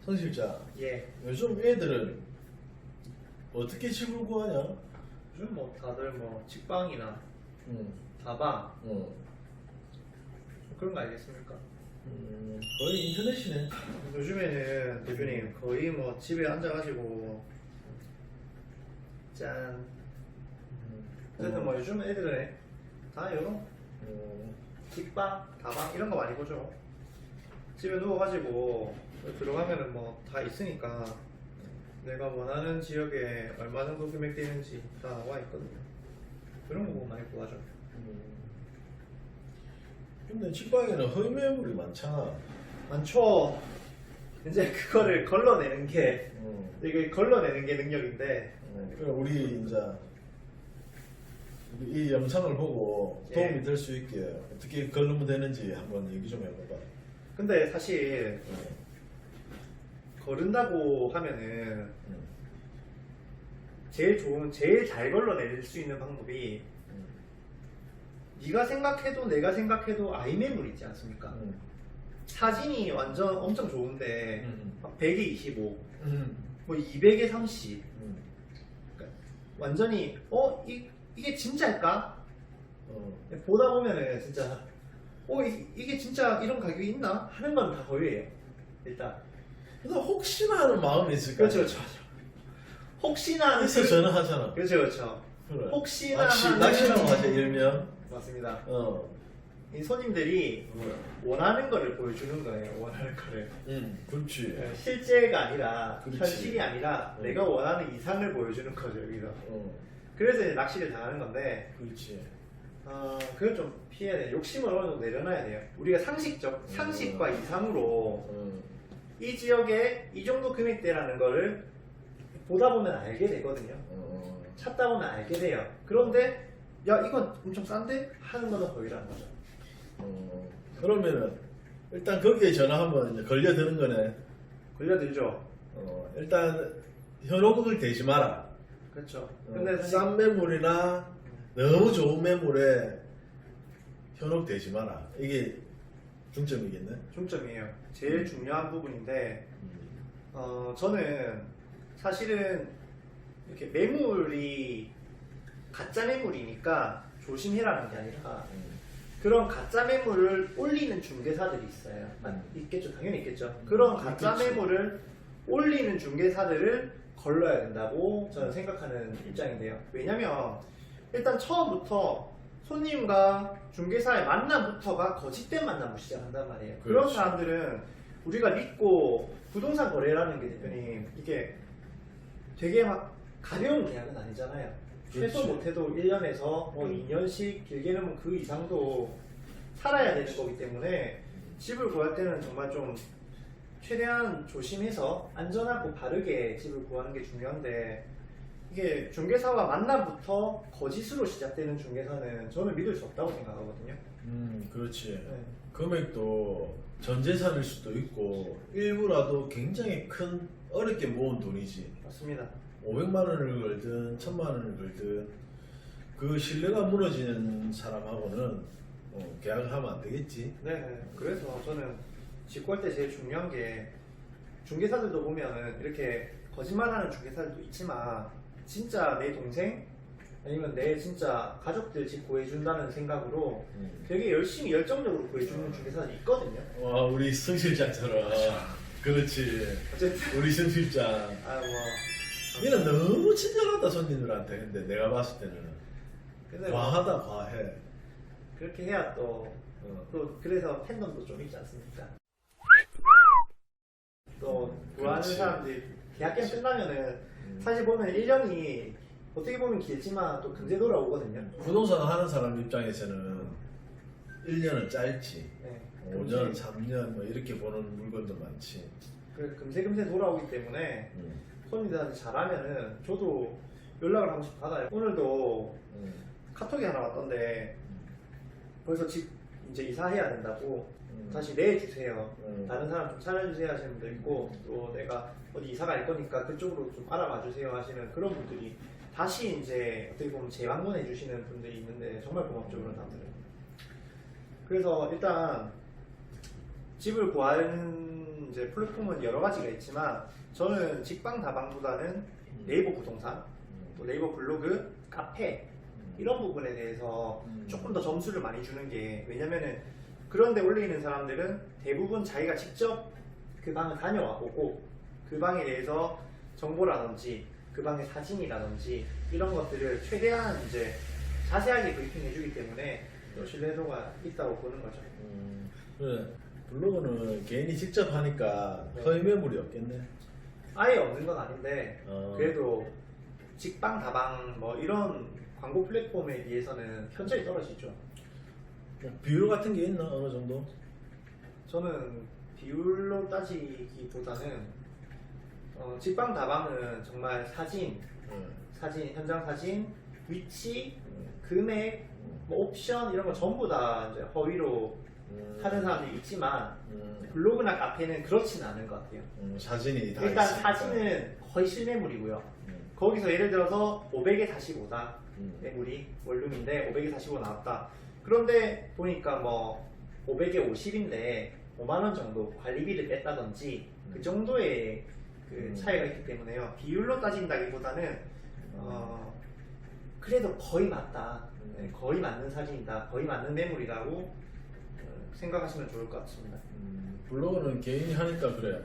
성 실장, 예. 요즘 애들은 어떻게 집을 구하냐? 요즘 뭐 다들 뭐 직방이나 응, 다방 응. 그런 거 아니겠습니까? 거의 인터넷이네. 요즘에는 대표님 거의 뭐 집에 앉아가지고 짠. 어쨌든 뭐 요즘 애들은 다 이런 직방, 다방 이런 거 많이 보죠. 집에 누워가지고 들어가면은 뭐 다 있으니까 내가 원하는 지역에 얼마 정도 금액되는지 다 나와 있거든요. 그런 거 보고 많이 구하죠. 근데 직방에는 허위 매물이 많잖아. 많죠. 이제 그거를 걸러내는 게 이게 걸러내는 게 능력인데. 그러니까 우리 이제 이 영상을 보고 예. 도움이 될 수 있게 어떻게 걸르면 되는지 한번 얘기 좀 해봐봐. 근데 사실 거른다고 하면은 제일 잘 걸러낼 수 있는 방법이 네가 생각해도 내가 생각해도 아이매물 있지 않습니까? 사진이 완전 엄청 좋은데 막 100에 25, 뭐 200에 30 그러니까 완전히 이게 진짜일까? 보다 보면은 진짜 이게 진짜 이런 가격이 있나? 하는 건 다 거예요. 일단 근데 혹시나 하는 마음이 있을까? 그렇죠. 혹시나 그래서 전화하잖아. 그렇죠. 그래. 혹시나 낚시라고 하죠, 일명. 맞습니다. 어. 이 손님들이 원하는 거를 보여주는 거예요. 원하는 거를. 그렇지. 실제가 아니라 그렇지. 현실이 아니라 내가 원하는 이상을 보여주는 거죠, 여기서. 그래서 이제 낚시를 당하는 건데 그렇지. 그걸 좀 피해야 돼요. 욕심을 어느 정도 내려놔야 돼요. 우리가 상식과 이상으로 이 지역에 이 정도 금액대라는 거를 보다 보면 알게 되거든요. 찾다 보면 알게 돼요. 그런데 야 이건 엄청 싼데? 하는 거는 거기라는 거죠. 그러면은 일단 거기에 전화하면 이제 걸려드는 거네. 걸려들죠. 일단 현혹을 대지 마라. 그렇죠. 근데 사실 싼 매물이나 너무 좋은 매물에 현혹되지 마라. 이게 중점이겠네. 중점이에요. 제일 중요한 부분인데 저는 사실은 이렇게 매물이 가짜 매물이니까 조심해라는 게 아니라 그런 가짜 매물을 올리는 중개사들이 있어요. 있겠죠. 당연히 있겠죠. 그런 가짜 있겠지. 매물을 올리는 중개사들을 걸러야 된다고 저는 생각하는 입장인데요. 왜냐면 일단 처음부터 손님과 중개사의 만남부터가 거짓된 만남으로 시작한단 말이에요. 그런 그렇지. 사람들은 우리가 믿고 부동산 거래라는 게 대표님 이게 되게 막 가벼운 계약은 아니잖아요. 최소 그렇지. 못해도 1년에서 뭐 2년씩 길게는 뭐 그 이상도 살아야 되는 거기 때문에 집을 구할 때는 정말 좀 최대한 조심해서 안전하고 바르게 집을 구하는 게 중요한데 이게 중개사와 만남부터 거짓으로 시작되는 중개사는 저는 믿을 수 없다고 생각하거든요. 그렇지. 네. 금액도 전 재산일 수도 있고 일부라도 굉장히 큰 어렵게 모은 돈이지. 맞습니다. 500만 원을 걸든 1000만 원을 걸든 그 신뢰가 무너지는 사람하고는 계약을 하면 안 되겠지. 네, 그래서 저는 집 구할 때 제일 중요한 게 중개사들도 보면 이렇게 거짓말하는 중개사들도 있지만 진짜 내 동생 아니면 내 진짜 가족들 집 구해준다는 생각으로 되게 열심히 열정적으로 구해주는 중개사들이 있거든요. 와, 우리 성 실장처럼. 그렇지. 어쨌든 우리 성 실장. 얘는 너무 친절하다 손님들한테. 근데 내가 봤을 때는 근데 뭐 과하다, 과해. 그렇게 해야 또 그래서 팬덤도 좀 있지 않습니까? 또 구하는 그렇지. 사람들이 계약기간 끝나면은 사실 보면 1년이 어떻게 보면 길지만 또 금세 돌아오거든요. 부동산 하는 사람 입장에서는 1년은 짧지. 네, 5년, 3년 뭐 이렇게 보는 물건도 많지. 그래서 금세 돌아오기 때문에 손님들한테 잘하면은 저도 연락을 한 번씩 받아요. 오늘도 카톡이 하나 왔던데 벌써 집 이제 이사해야 된다고 다시 내주세요. 다른 사람 좀 찾아주세요 하시는 분도 있고 또 내가 어디 이사 갈 거니까 그쪽으로 좀 알아봐 주세요 하시는 그런 분들이 다시 이제 어떻게 보면 재방문해 주시는 분들이 있는데 정말 고맙죠 그런 사람들은. 그래서 일단 집을 구하는 이제 플랫폼은 여러 가지가 있지만 저는 직방 다방보다는 네이버 부동산, 또 네이버 블로그, 카페 이런 부분에 대해서 조금 더 점수를 많이 주는 게, 왜냐면은 그런데 올리는 사람들은 대부분 자기가 직접 그 방을 다녀와 보고 그 방에 대해서 정보라든지 그 방의 사진이라든지 이런 것들을 최대한 이제 자세하게 브리핑해주기 때문에 또 신뢰도가 있다고 보는 거죠. 그래. 블로그는 개인이 직접 하니까 네. 허위 매물이 없겠네. 아예 없는 건 아닌데 어. 그래도 직방 다방 뭐 이런 광고 플랫폼에 비해서는 현저히 떨어지죠. 뭐 비율 같은 게 있나 어느 정도? 저는 비율로 따지기보다는 직방 다방은 정말 사진, 현장 사진, 위치, 금액, 뭐 옵션 이런 거 전부 다 이제 허위로 하는 사람들이 있지만 블로그나 카페는 그렇지는 않은 것 같아요. 사진이 다 일단 있으니까. 사진은 거의 실매물이고요. 음. 거기서 예를 들어서 500에 45다 매물이 원룸인데 500에 45 나왔다. 그런데 보니까 뭐 500에 50인데 5만 원 정도 관리비를 뺐다든지 그 정도의 그 차이가 있기 때문에요. 비율로 따진다기보다는 그래도 거의 맞다. 네, 거의 맞는 사진이다. 거의 맞는 매물이라고 생각하시면 좋을 것 같습니다. 블로그는 개인이 하니까 그래.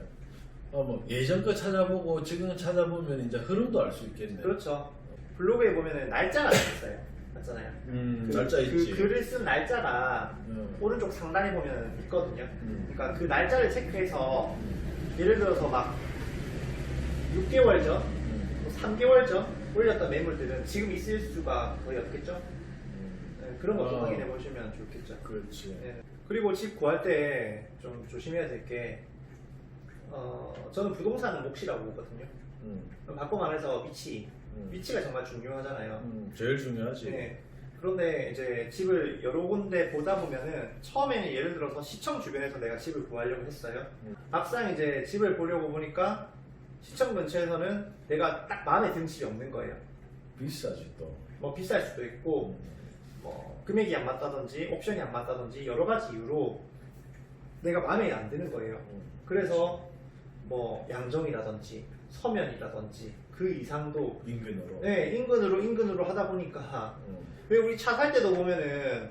뭐 예전 거 찾아보고 지금 찾아보면 이제 흐름도 알 수 있겠네. 그렇죠. 블로그에 보면은 날짜가 있어요. 맞잖아요. 날짜 있지. 그 글을 쓴 날짜가 오른쪽 상단에 보면 있거든요. 그러니까 그 날짜를 체크해서 예를 들어서 막 6개월 전, 뭐 3개월 전 올렸던 매물들은 지금 있을 수가 거의 없겠죠. 네, 그런 것도 확인해 보시면 좋겠죠. 그렇지. 네. 그리고 집 구할 때 좀 조심해야 될 게, 저는 부동산은 몫이라고 보거든요. 바꿔 말해서 위치가 정말 중요하잖아요. 제일 중요하지. 네. 그런데 이제 집을 여러 군데 보다 보면은 처음에는 예를 들어서 시청 주변에서 내가 집을 구하려고 했어요. 막상 이제 집을 보려고 보니까 시청 근처에서는 내가 딱 마음에 드는 집이 없는 거예요. 비싸지 또. 뭐 비쌀 수도 있고 뭐 금액이 안 맞다든지 옵션이 안 맞다든지 여러 가지 이유로 내가 마음에 안 드는 거예요. 그래서 뭐 양정이라든지 서면이라든지 그 이상도 인근으로. 네, 인근으로 하다 보니까 왜 우리 차 살 때도 보면은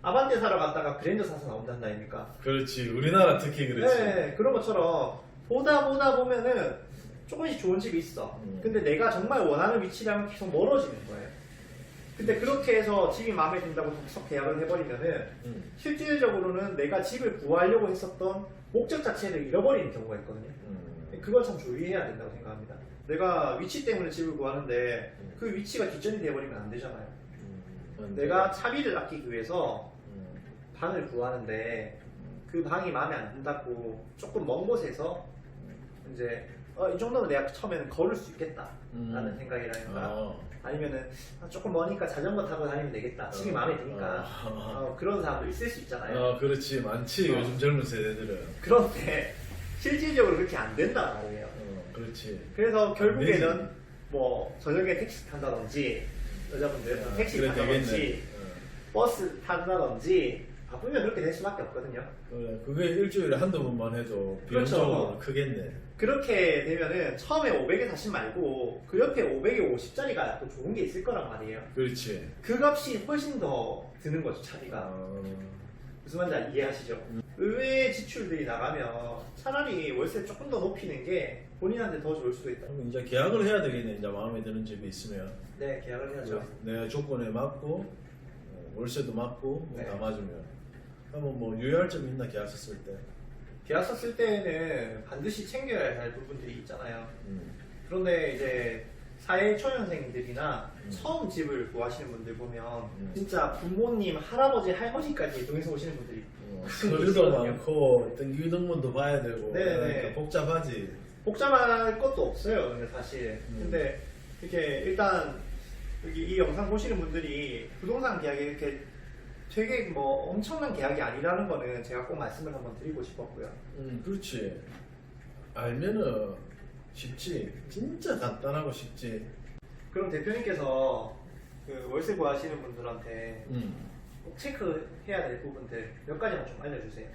아반떼 사러 갔다가 그랜저 사서 나온단 말입니까? 그렇지. 우리나라 특히 그렇지. 네, 그런 것처럼 보다 보면은 조금씩 좋은 집이 있어. 근데 내가 정말 원하는 위치랑은 계속 멀어지는 거예요. 근데 그렇게 해서 집이 마음에 든다고 tok 계약을 해버리면은 실질적으로는 내가 집을 구하려고 했었던 목적 자체를 잃어버리는 경우가 있거든요. 그걸 참 주의해야 된다고 생각합니다. 내가 위치 때문에 집을 구하는데 그 위치가 뒷전이 돼버리면 안 되잖아요. 내가 차비를 아끼기 위해서 방을 구하는데 그 방이 마음에 안 든다고 조금 먼 곳에서 이제 이 정도면 내가 처음에는 걸을 수 있겠다 라는 생각이라니까 아니면은 조금 머니까 자전거 타고 다니면 되겠다 집이 마음에 드니까 그런 사람도 있을 수 있잖아요. 그렇지. 많지. 요즘 젊은 세대들은. 그런데 실질적으로 그렇게 안 된단 말이에요. 그렇지. 그래서 결국에는 되지. 뭐 저녁에 택시 탄다든지 여자분들 택시 그래 탄다든지 되겠네. 버스 탄다든지 바쁘면 그렇게 될 수밖에 없거든요. 그래. 그게 일주일에 한두 번만 해도 그렇죠. 비용적으로 크겠네. 그렇게 되면은 처음에 500에 40 말고 그 옆에 500에 50짜리가 또 좋은 게 있을 거란 말이에요. 그렇지. 그 값이 훨씬 더 드는 거죠, 차비가. 무슨 말인지 이해하시죠? 의외의 지출들이 나가면 차라리 월세 조금 더 높이는 게 본인한테 더 좋을 수도 있다. 그럼 이제 계약을 해야 되겠네. 이제 마음에 드는 집이 있으면. 네, 계약을 해야죠. 내 조건에 맞고 월세도 맞고 네. 다 맞으면. 한번 뭐 유의할 점이 있나 계약서 쓸 때? 계약서 쓸 때는 반드시 챙겨야 할 부분들이 있잖아요. 그런데 이제 사회초년생들이나 처음 집을 구하시는 분들 보면 진짜 부모님, 할아버지, 할머니까지 동에서 오시는 분들이 서류도 있거든요. 많고 등기등본도 봐야 되고 네네. 그러니까 복잡하지. 복잡할 것도 없어요, 근데 사실. 근데 이렇게 일단 여기 이 영상 보시는 분들이 부동산 계약이 이렇게 되게 뭐 엄청난 계약이 아니라는 거는 제가 꼭 말씀을 한번 드리고 싶었고요. 그렇지. 알면은 쉽지. 진짜 간단하고 쉽지. 그럼 대표님께서 그 월세 구하시는 분들한테 꼭 체크해야 될 부분들 몇 가지만 좀 알려주세요.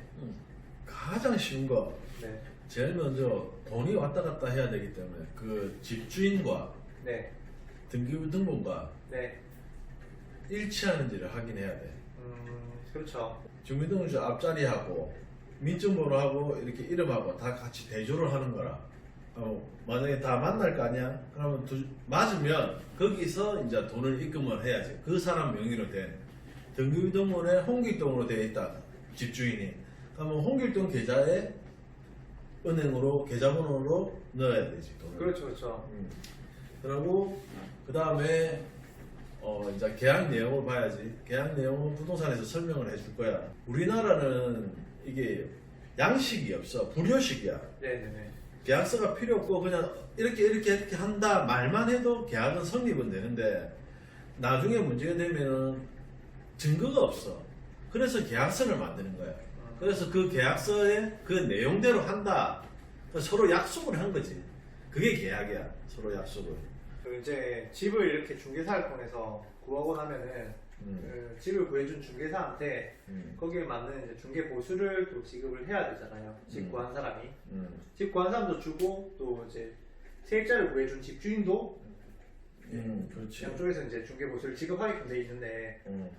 가장 쉬운 거 네. 제일 먼저 돈이 왔다 갔다 해야 되기 때문에 그 집주인과 네. 등기부등본과 네. 일치하는지를 확인해야 돼. 그렇죠. 주민등록증 앞자리하고 민증번호하고 이렇게 이름하고 다 같이 대조를 하는 거라. 만약에 다 만날 거 아니야? 그러면 맞으면 거기서 이제 돈을 입금을 해야지. 그 사람 명의로 된 등기부등본에 홍길동으로 되어 있다. 집주인이. 그러면 홍길동 계좌에 은행으로 계좌번호로 넣어야 되지. 돈을. 그렇죠, 그렇죠. 그리고 그 다음에 이제 계약 내용을 봐야지. 계약 내용은 부동산에서 설명을 해줄 거야. 우리나라는 이게 양식이 없어. 불효식이야. 네네네. 계약서가 필요 없고 그냥 이렇게 한다 말만 해도 계약은 성립은 되는데 나중에 문제가 되면은 증거가 없어. 그래서 계약서를 만드는 거야. 그래서 그 계약서에 그 내용대로 한다. 서로 약속을 한 거지. 그게 계약이야. 서로 약속을. 그 이제 집을 이렇게 중개사를 통해서 구하고 나면은 그 집을 구해준 중개사한테 거기에 맞는 이제 중개 보수를 또 지급을 해야 되잖아요. 집 구한 사람이. 집 구한 사람도 주고 또 이제 세입자를 구해준 집주인도 그렇지. 양쪽에서 이제 중개 보수를 지급하게끔 돼 있는데 그 음.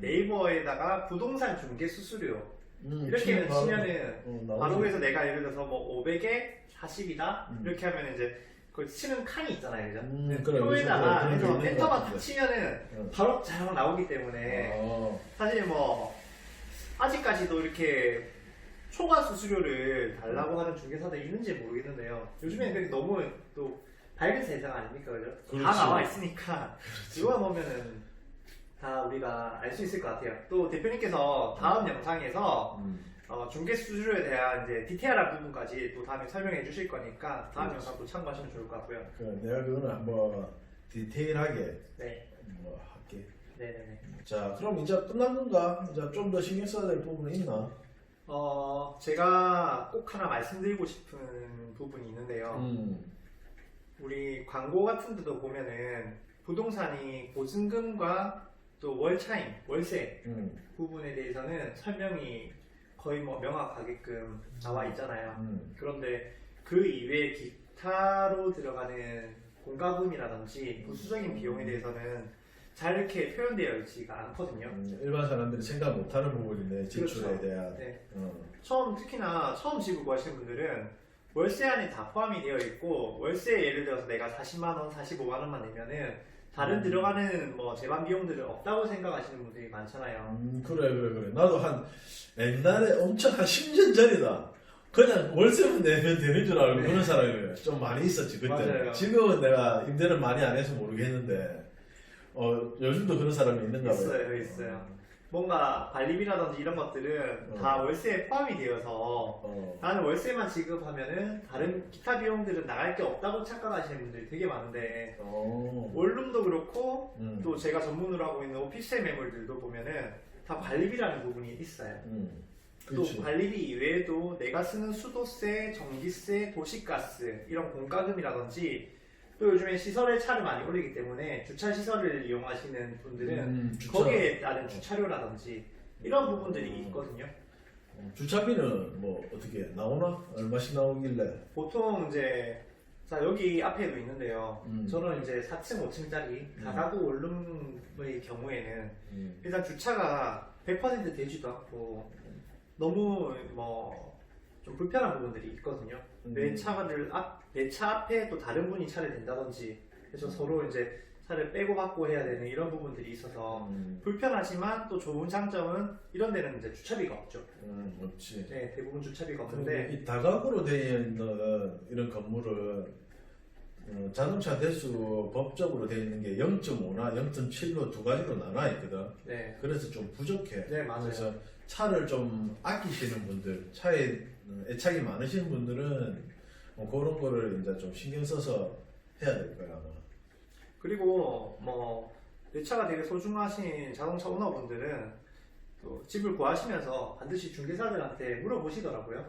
네이버에다가 부동산 중개 수수료 이렇게만 치면은 바로 해서 내가 예를 들어서 뭐 500에 40이다 이렇게 하면 이제 그 치는 칸이 있잖아요, 그죠? 그래, 표에다가 그래서 해서 그런 게 있는 것 엔터만 같은데. 딱 치면은 바로 자랑 나오기 때문에 사실 뭐 아직까지도 이렇게 초과 수수료를 달라고 하는 중개사들이 있는지 모르겠는데요. 요즘에는 그게 너무 또 밝은 세상 아닙니까, 그죠? 다 그렇지. 나와 있으니까 이거 보면은 다 우리가 알 수 있을 것 같아요. 또 대표님께서 다음 영상에서 중개 수수료에 대한 이제 디테일한 부분까지 또 다음에 설명해 주실 거니까 다음 그렇지. 영상 또 참고하시면 좋을 것 같고요. 내가 그거는 한번 디테일하게 네, 할게. 네네네. 자, 그럼 이제 끝난 건가? 이제 좀 더 신경 써야 될 부분이 있나? 제가 꼭 하나 말씀드리고 싶은 부분이 있는데요. 우리 광고 같은 데도 보면은 부동산이 보증금과 또 월차임, 월세 부분에 대해서는 설명이 거의 뭐 명확하게끔 나와 있잖아요. 그런데 그 이외에 기타로 들어가는 공과금이라든지 부수적인 비용에 대해서는 잘 이렇게 표현되어 있지가 않거든요. 일반 사람들이 생각 못하는 부분인데 지출에 그렇죠. 대한. 네. 특히나 처음 집을 구하시는 분들은 월세 안에 다 포함이 되어 있고 월세 예를 들어서 내가 40만 원, 45만 원만 내면은 다른 들어가는 뭐 제반 비용들은 없다고 생각하시는 분들이 많잖아요. 그래. 나도 옛날에 엄청 한 10년 전이다. 그냥 월세만 내면 되는 줄 알고 네. 그런 사람이 좀 많이 있었지, 그때. 맞아요. 지금은 내가 임대를 많이 안 해서 모르겠는데, 요즘도 그런 사람이 있는가 봐요. 있어요. 뭔가 관리비라든지 이런 것들은 다 월세에 포함이 되어서 나는 월세만 지급하면은 다른 기타 비용들은 나갈 게 없다고 착각하시는 분들이 되게 많은데 원룸도 그렇고 또 제가 전문으로 하고 있는 오피스텔 매물들도 보면은 다 관리비라는 부분이 있어요. 또 그치. 관리비 이외에도 내가 쓰는 수도세, 전기세, 도시가스 이런 공과금이라든지 또 요즘에 시설에 차를 많이 올리기 때문에 주차 시설을 이용하시는 분들은 거기에 따른 주차료라든지 이런 부분들이 있거든요. 주차비는 뭐 어떻게 나오나? 얼마씩 나오길래? 보통 이제 자 여기 앞에도 있는데요. 저는 이제 4층, 5층짜리 다가구 원룸의 경우에는 일단 주차가 100% 되지도 않고 너무 뭐 좀 불편한 부분들이 있거든요. 내 차 앞에 또 다른 분이 차를 댄다든지 그래서 서로 이제 차를 빼고 받고 해야 되는 이런 부분들이 있어서 불편하지만 또 좋은 장점은 이런 데는 이제 주차비가 없죠. 없지. 네, 대부분 주차비가 없는데 이 다가구로 되어 있는 이런 건물은 자동차 대수 법적으로 되어 있는 게 0.5나 0.7로 두 가지로 나눠 있거든. 네, 그래서 좀 부족해. 네 맞아요. 그래서 차를 좀 아끼시는 분들, 차에 애착이 많으신 분들은 그런 거를 이제 좀 신경 써서 해야 될 거야 아마. 그리고 뭐 내 차가 되게 소중하신 자동차 오너분들은 또 집을 구하시면서 반드시 중개사들한테 물어보시더라고요.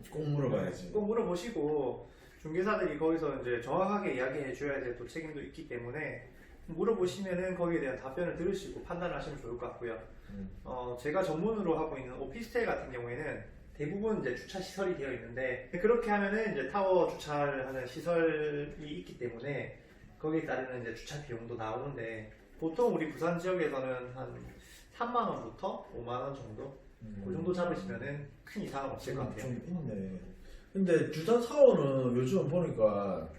꼭 물어봐야지. 꼭 물어보시고 중개사들이 거기서 이제 정확하게 이야기해 줘야 될 또 책임도 있기 때문에 물어보시면은 거기에 대한 답변을 들으시고 판단을 하시면 좋을 것 같고요. 제가 전문으로 하고 있는 오피스텔 같은 경우에는 대부분 이제 주차 시설이 되어 있는데 그렇게 하면은 이제 타워 주차를 하는 시설이 있기 때문에 거기에 따르는 이제 주차 비용도 나오는데 보통 우리 부산 지역에서는 한 3만 원부터 5만 원 정도 그 정도 잡으시면은 큰 이상은 없을 것 같아요. 좀 있네. 근데 주차 타워는 요즘 보니까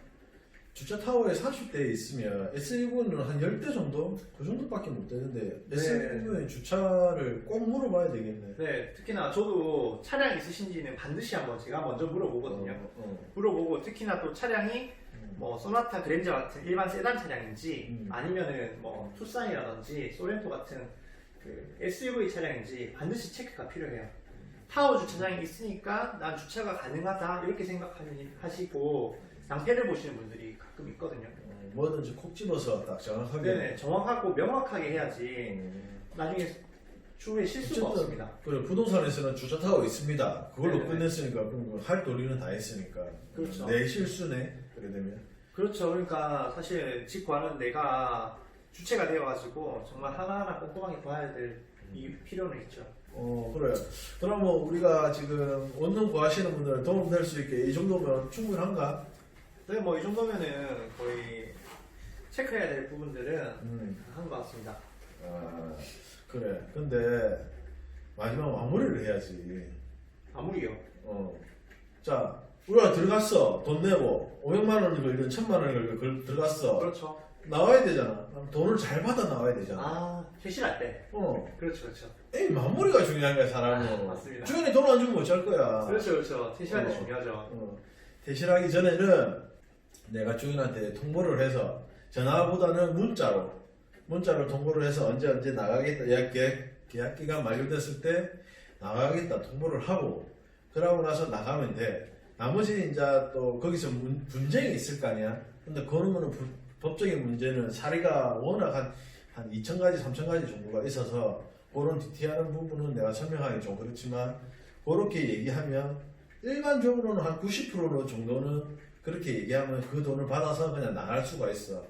주차 타워에 40대 있으면 SUV는 한 10대 정도? 그 정도밖에 못 되는데 네. SUV의 주차를 꼭 물어봐야 되겠네. 네, 특히나 저도 차량 있으신지는 반드시 한번 제가 먼저 물어보거든요. 어. 물어보고 특히나 또 차량이 뭐 소나타 그랜저 같은 일반 세단 차량인지 아니면은 뭐 투싼이라든지 소렌토 같은 그 SUV 차량인지 반드시 체크가 필요해요. 타워 주차장이 있으니까 난 주차가 가능하다 이렇게 생각하시고 낭패를 보시는 분들이 가끔 있거든요. 뭐든지 콕 집어서 딱 정확하게. 네네, 정확하고 명확하게 해야지 나중에 추후에 실수가 어쨌든 없습니다. 그래, 부동산에서는 주차 타워 있습니다. 그걸로 네네. 끝냈으니까 그럼 할 도리는 다 했으니까. 그렇죠. 내 실수네. 그래 되면. 그렇죠. 그러니까 사실 집 관은 내가 주체가 되어가지고 정말 하나하나 꼼꼼하게 봐야 될 이 필요는 있죠. 그래. 그럼 뭐 우리가 지금 원룸 구하시는 분들은 도움 될 수 있게 이 정도면 충분한가? 네, 뭐 이 정도면은 거의 체크해야 될 부분들은 한 것 같습니다. 아, 그래. 근데 마지막 마무리를 해야지. 아무리요. 자, 우리가 들어갔어. 돈 내고 500만 원을 걸든 1000만 원을 걸든 들어갔어. 그렇죠. 나와야 되잖아. 그럼 돈을 잘 받아 나와야 되잖아. 아, 퇴실할 때. 그렇죠, 그렇죠. 에이, 마무리가 중요한 거야, 사람은. 맞습니다. 주인이 돈 안 주면 어쩔 거야. 그렇죠, 그렇죠. 퇴실할 때 어. 중요하죠. 대실하기 전에는 내가 주인한테 통보를 해서 전화보다는 문자로 통보를 해서 언제 나가겠다, 계약 기간 만료됐을 때 나가겠다 통보를 하고 그러고 나서 나가면 돼. 나머지 이제 또 거기서 분쟁이 있을 거 아니야. 근데 그런 거는 법적인 문제는 사례가 워낙 한 2,000가지, 3,000가지 정도가 있어서 그런 디테일한 부분은 내가 설명하기 좀 그렇지만 그렇게 얘기하면 일반적으로는 한 90% 정도는 그렇게 얘기하면 그 돈을 받아서 그냥 나갈 수가 있어.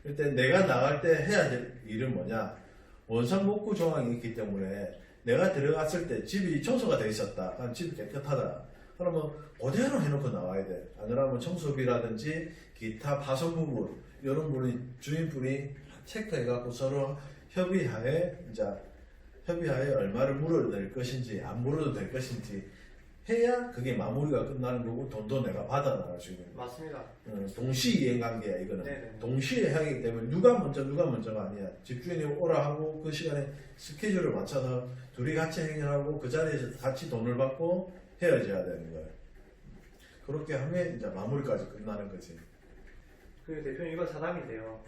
그때 내가 나갈 때 해야 될 일은 뭐냐? 원상복구 조항이 있기 때문에 내가 들어갔을 때 집이 청소가 돼 있었다. 그럼 집이 깨끗하다. 그러면 그대로 해놓고 나와야 돼. 안 그러면 청소비라든지 기타 파손 부분 이런 분이 주인분이 체크해갖고 서로 협의하에 얼마를 물어낼 것인지 안 물어도 될 것인지 해야 그게 마무리가 끝나는 거고 돈도 내가 받아 나갈 수 있는 거야. 맞습니다. 동시 이행 관계야 이거는. 네네. 동시에 하기 때문에 누가 먼저가 아니야. 집주인이 오라 하고 그 시간에 스케줄을 맞춰서 둘이 같이 행위하고 그 자리에서 같이 돈을 받고 헤어져야 되는 거야. 그렇게 하면 이제 마무리까지 끝나는 거지. 그 대표님 이건 사담인데요.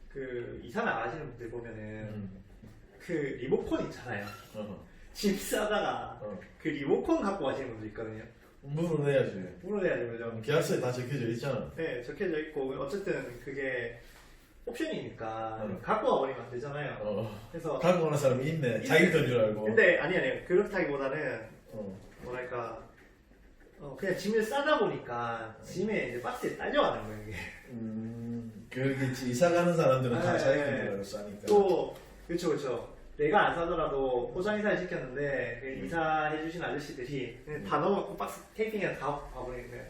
그 이사 나가시는 분들 보면은 그 리모컨 있잖아요. 집 사다가 그 리모컨 갖고 가시는 분들 있거든요. 물어내야지. 물어내야죠, 그죠? 계약서에 다 적혀져 있잖아. 네, 적혀져 있고 어쨌든 그게 옵션이니까 갖고 와버리면 안 되잖아요. 그래서 갖고 가는 사람이 있네. 자기 돈 줄 알고. 근데 아니요 그렇다기보다는 뭐랄까 그냥 짐을 싸다 보니까 짐에 이제 박스에 딸려가는 거예요 이게. 그러겠지. 이사 가는 사람들은 다 네, 자기 네. 돈으로 싸니까. 또 그렇죠. 내가 안 사더라도 포장 이사를 시켰는데 그 이사해 주신 아저씨들이 그냥 다 넣어갖고 박스 테이핑에 다 봐버리는 거예요.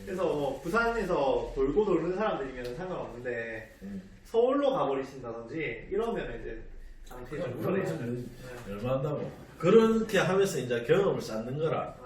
그래서 뭐 부산에서 돌고 돌는 사람들이면 상관없는데 서울로 가버리신다든지 이러면 이제 낭패 좀 그럼 그러네요. 얼마 한다고. 그렇게 하면서 이제 경험을 쌓는 거라.